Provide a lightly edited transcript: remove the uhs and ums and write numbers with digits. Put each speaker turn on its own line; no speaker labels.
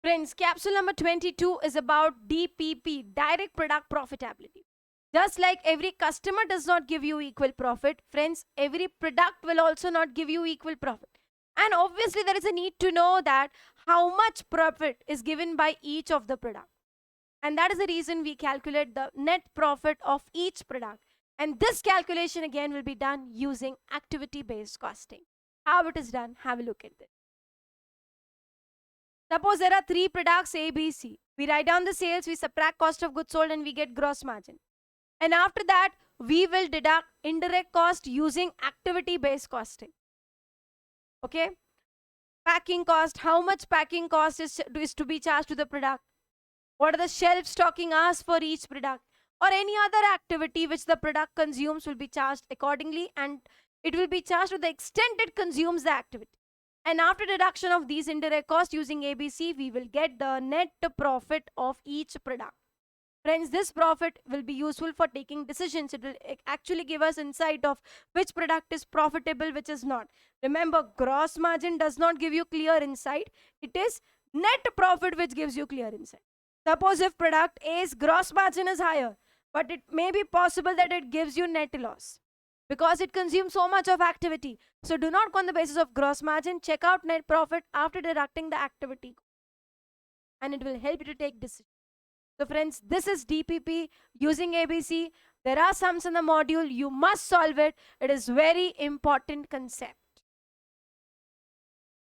Friends, capsule number 22 is about DPP, direct product profitability. Just like every customer does not give you equal profit, friends, every product will also not give you equal profit. And obviously, there is a need to know that how much profit is given by each of the product. And that is the reason we calculate the net profit of each product. And this calculation again will be done using activity based costing. How it is done, have a look at this. Suppose there are three products A, B, C. We write down the sales, we subtract cost of goods sold, and we get gross margin. And after that, we will deduct indirect cost using activity based costing. Okay? Packing cost, how much packing cost is to be charged to the product? What are the shelf stocking hours for each product? Or any other activity which the product consumes will be charged accordingly, and it will be charged to the extent it consumes the activity. And after deduction of these indirect costs using ABC, we will get the net profit of each product. Friends, this profit will be useful for taking decisions. It will actually give us insight of which product is profitable, which is not. Remember, gross margin does not give you clear insight. It is net profit which gives you clear insight. Suppose if product A's gross margin is higher, but it may be possible that it gives you net loss because it consumes so much of activity. So do not go on the basis of gross margin. Check out net profit after deducting the activity, and it will help you to take decisions. So friends, this is DPP using ABC. There are sums in the module. You must solve it. It is very important concept.